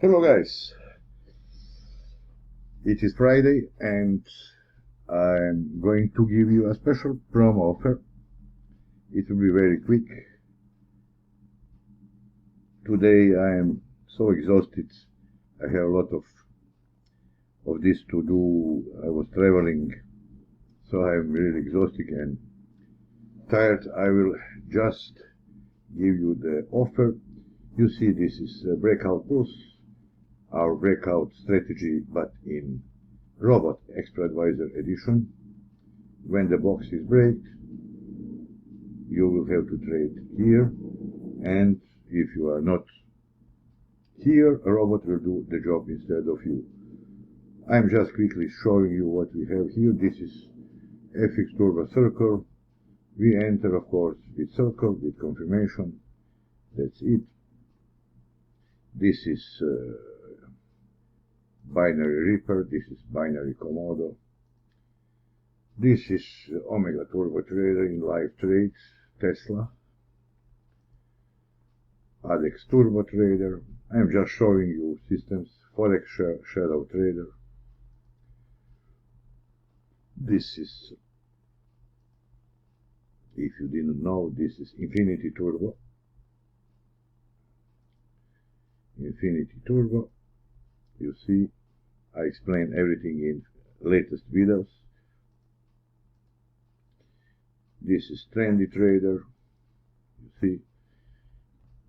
Hello guys, it is Friday and I'm going to give you a special promo offer. It will be very quick. Today I am so exhausted. I have a lot of this to do. I was traveling, so I'm really exhausted and tired. I will just give you the offer. You see, this is Breakout Plus, our breakout strategy, but in Robot Expert Advisor edition. When the box is break, you will have to trade here, and if you are not here, a robot will do the job instead of you. I'm just quickly showing you what we have here. This is FX Turbo Circle. We enter, of course, with circle, with confirmation. That's it. This is binary Reaper. This is binary Komodo. This is Omega Turbo Trader in live trades, Tesla. ADEX Turbo Trader. I'm just showing you systems. Forex Shadow Trader. This is, if you didn't know, this is Infinity Turbo. Infinity Turbo. You see, I explain everything in latest videos. This is Trendy Trader. You see,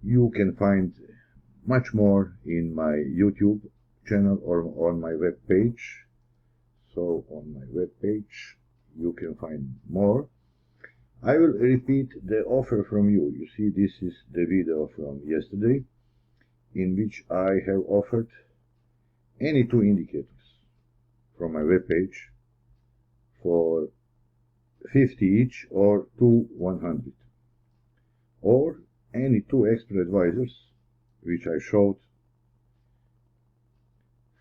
you can find much more in my YouTube channel or on my web page. So on my web page you can find more. I will repeat the offer from you. You see, this is the video from yesterday, in which I have offered any two indicators from my web page for 50 each, or 100, or any two expert advisors which I showed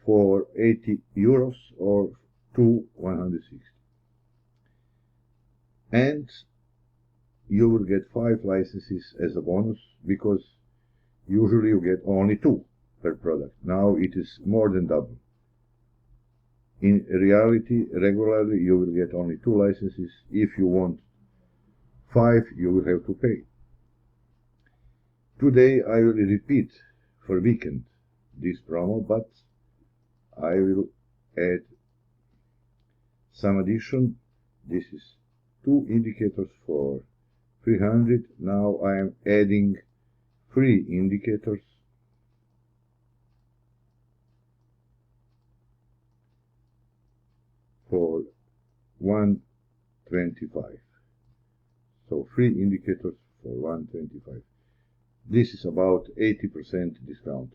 for 80 euros or 160, and you will get 5 licenses as a bonus, because usually you get only 2 per product. Now it is more than double. In reality, regularly you will get only 2 licenses. If you want 5, you will have to pay. Today I will repeat for weekend this promo, but I will add some addition. This is 2 indicators for 300. Now I am adding 3 indicators for 125. So 3 indicators for 125. This is about 80% discount.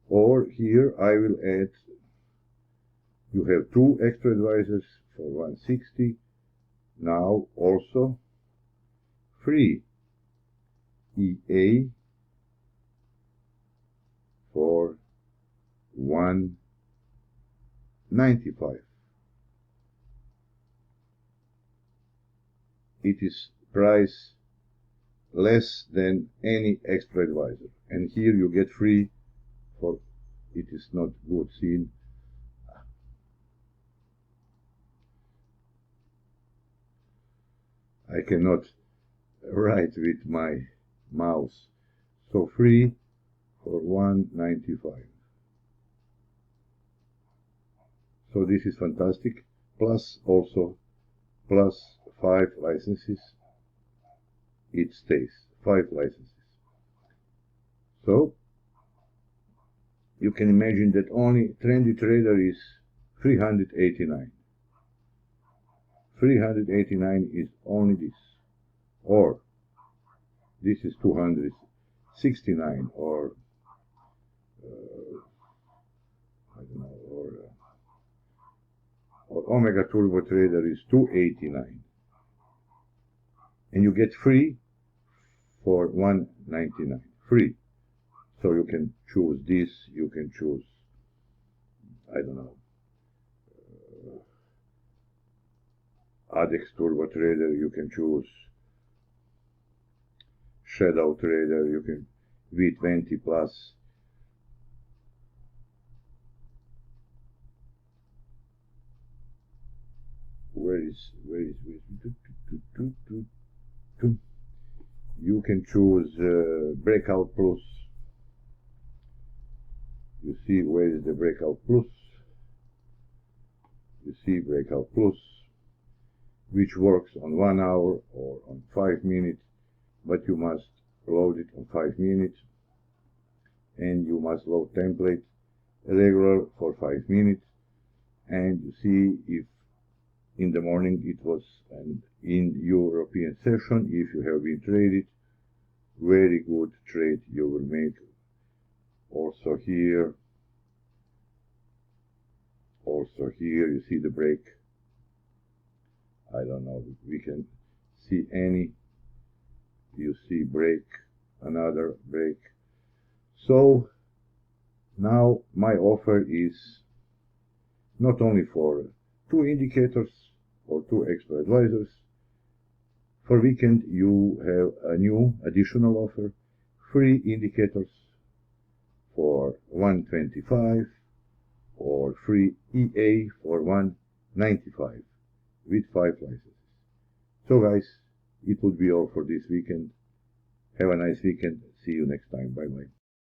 Or here I will add, you have 2 extra advisors for 160. Now also 3 EA for 195. It is price less than any extra advisor, and here you get free for, it is not good seen. I cannot write with my mouse. So free for 195. So this is fantastic. Plus also plus 5 licenses. It stays 5 licenses. So you can imagine that only Trendy Trader is 389. 389 is only this, or this is 269, or I don't know, or Omega Turbo Trader is 289, and you get free for 199, free. So you can choose this, you can choose, I don't know, ADEX Turbo Trader, you can choose Shadow Trader, you can V20 Plus, where is you can choose breakout plus. You see where is the breakout plus. You see breakout plus, which works on 1 hour or on 5 minutes, but you must load it on 5 minutes, and you must load template regular for 5 minutes, and you see if in the morning it was an in European session. If you have been traded, very good trade you will make. Also here you see the break. I don't know if we can see any. You see break, another break. So now my offer is not only for 2 indicators or 2 expert advisors. For weekend you have a new additional offer, 3 indicators for 125 or 3 EA for 195 with 5 licenses. So guys, it would be all for this weekend. Have a nice weekend. See you next time. Bye bye.